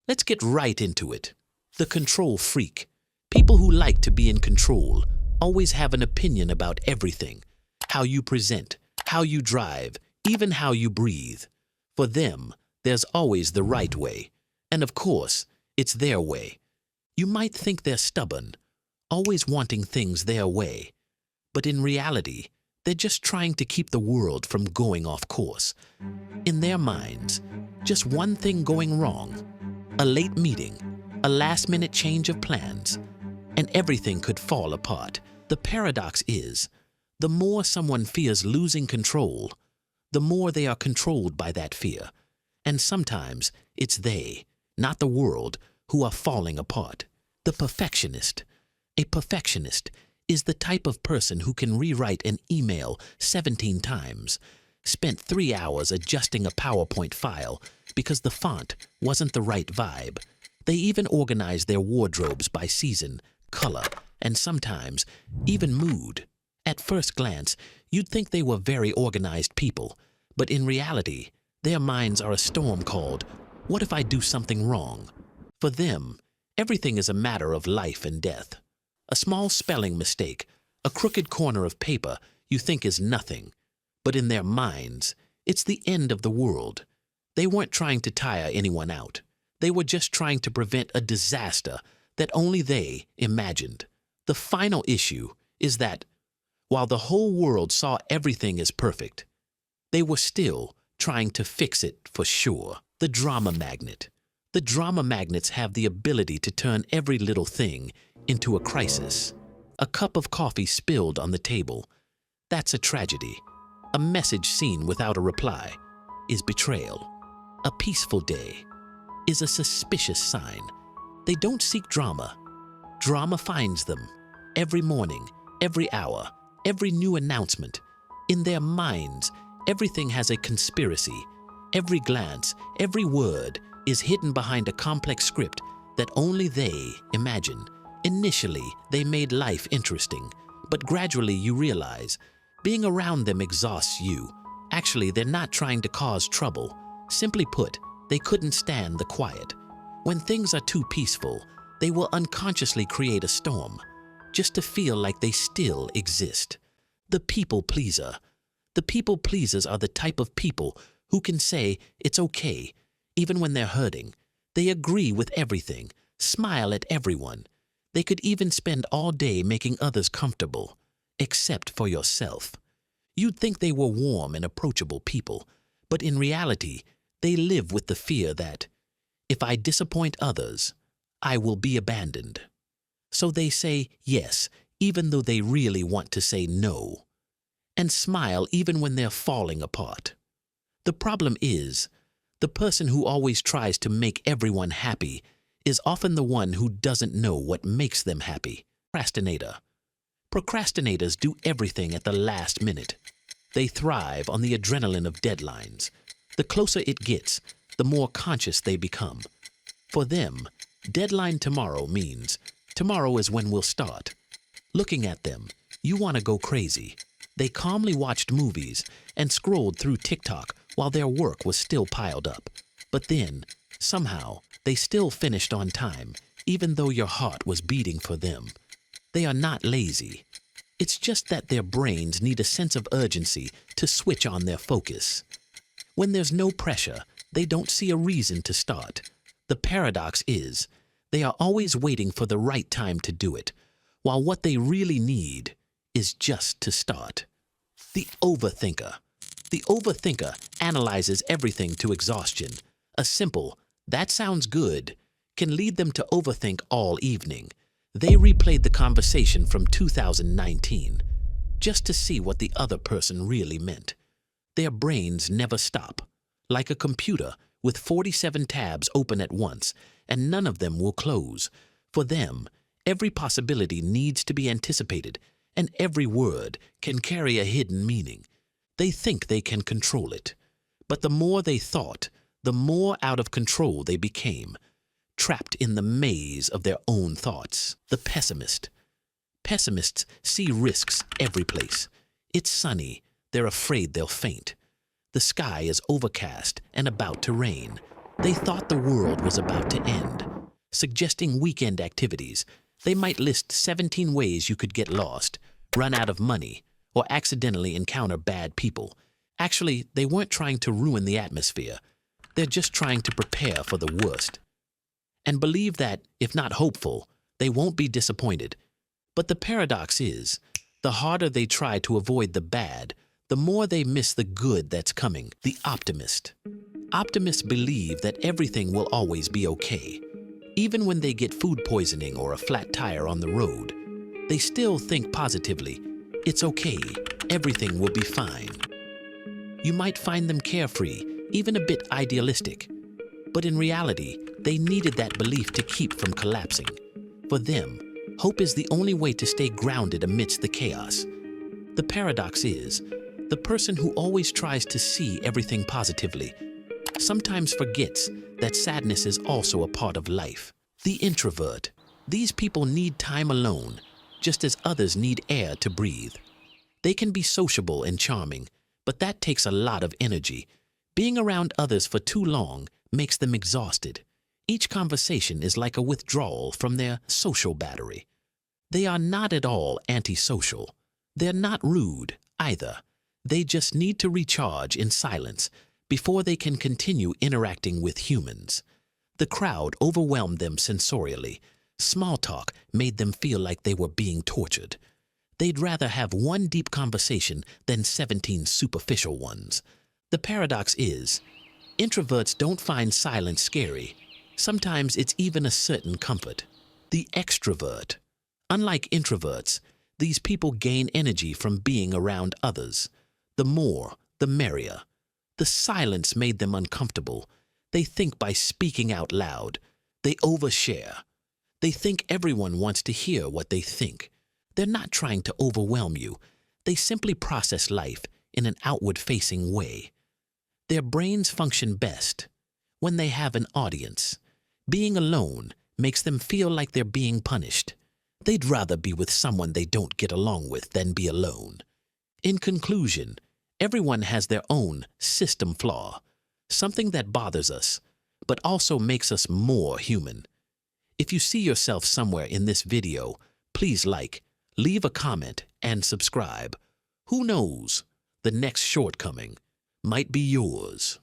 Let's get right into it. The control freak. People who like to be in control always have an opinion about everything. How you present, how you drive, even how you breathe. For them, there's always the right way. And of course, it's their way. You might think they're stubborn, always wanting things their way. But in reality, they're just trying to keep the world from going off course. In their minds, just one thing going wrong, a late meeting, a last-minute change of plans, and everything could fall apart. The paradox is, the more someone fears losing control, the more they are controlled by that fear. And sometimes it's they, not the world, who are falling apart. The perfectionist. A perfectionist is the type of person who can rewrite an email 17 times, spent 3 hours adjusting a PowerPoint file because the font wasn't the right vibe. They even organize their wardrobes by season, color, and sometimes even mood. At first glance, you'd think they were very organized people, but in reality, their minds are a storm called, "What if I do something wrong?" For them, everything is a matter of life and death. A small spelling mistake, a crooked corner of paper you think is nothing, but in their minds, it's the end of the world. They weren't trying to tire anyone out. They were just trying to prevent a disaster that only they imagined. The final issue is that, while the whole world saw everything as perfect, they were still trying to fix it for sure. The drama magnet. The drama magnets have the ability to turn every little thing into a crisis. A cup of coffee spilled on the table. That's a tragedy. A message seen without a reply is betrayal. A peaceful day is a suspicious sign. They don't seek drama. Drama finds them. Every morning, every hour, every new announcement. In their minds, everything has a conspiracy. Every glance, every word is hidden behind a complex script that only they imagine. Initially, they made life interesting, but gradually you realize being around them exhausts you. Actually, they're not trying to cause trouble. Simply put, they couldn't stand the quiet. When things are too peaceful, they will unconsciously create a storm, just to feel like they still exist. The people pleaser. The people pleasers are the type of people who can say it's okay, even when they're hurting. They agree with everything, smile at everyone. They could even spend all day making others comfortable, except for yourself. You'd think they were warm and approachable people, but in reality, they live with the fear that, if I disappoint others, I will be abandoned. So they say yes, even though they really want to say no, and smile even when they're falling apart. The problem is, the person who always tries to make everyone happy is often the one who doesn't know what makes them happy. Procrastinator. Procrastinators do everything at the last minute. They thrive on the adrenaline of deadlines. The closer it gets, the more conscious they become. For them, deadline tomorrow means tomorrow is when we'll start. Looking at them, you want to go crazy. They calmly watched movies and scrolled through TikTok while their work was still piled up. But then, somehow, they still finished on time, even though your heart was beating for them. They are not lazy. It's just that their brains need a sense of urgency to switch on their focus. When there's no pressure, they don't see a reason to start. The paradox is, they are always waiting for the right time to do it, while what they really need is just to start. The overthinker. The overthinker analyzes everything to exhaustion. A simple, "that sounds good," can lead them to overthink all evening. They replayed the conversation from 2019 just to see what the other person really meant. Their brains never stop, like a computer with 47 tabs open at once, and none of them will close. For them, every possibility needs to be anticipated, and every word can carry a hidden meaning. They think they can control it. But the more they thought, the more out of control they became, trapped in the maze of their own thoughts. The pessimist. Pessimists see risks every place. It's sunny, they're afraid they'll faint. The sky is overcast and about to rain. They thought the world was about to end. Suggesting weekend activities, they might list 17 ways you could get lost, run out of money, or accidentally encounter bad people. Actually, they weren't trying to ruin the atmosphere. They're just trying to prepare for the worst. And believe that, if not hopeful, they won't be disappointed. But the paradox is, the harder they try to avoid the bad, the more they miss the good that's coming. The optimist. Optimists believe that everything will always be okay. Even when they get food poisoning or a flat tire on the road, they still think positively. It's okay, everything will be fine. You might find them carefree, even a bit idealistic. But in reality, they needed that belief to keep from collapsing. For them, hope is the only way to stay grounded amidst the chaos. The paradox is, the person who always tries to see everything positively sometimes forgets that sadness is also a part of life. The introvert. These people need time alone, just as others need air to breathe. They can be sociable and charming, but that takes a lot of energy. Being around others for too long makes them exhausted. Each conversation is like a withdrawal from their social battery. They are not at all antisocial. They're not rude either. They just need to recharge in silence before they can continue interacting with humans. The crowd overwhelmed them sensorially. Small talk made them feel like they were being tortured. They'd rather have one deep conversation than 17 superficial ones. The paradox is, introverts don't find silence scary. Sometimes it's even a certain comfort. The extrovert. Unlike introverts, these people gain energy from being around others. The more, the merrier. The silence made them uncomfortable. They think by speaking out loud. They overshare. They think everyone wants to hear what they think. They're not trying to overwhelm you. They simply process life in an outward-facing way. Their brains function best when they have an audience. Being alone makes them feel like they're being punished. They'd rather be with someone they don't get along with than be alone. In conclusion, everyone has their own system flaw, something that bothers us, but also makes us more human. If you see yourself somewhere in this video, please like, leave a comment, and subscribe. Who knows? The next shortcoming might be yours.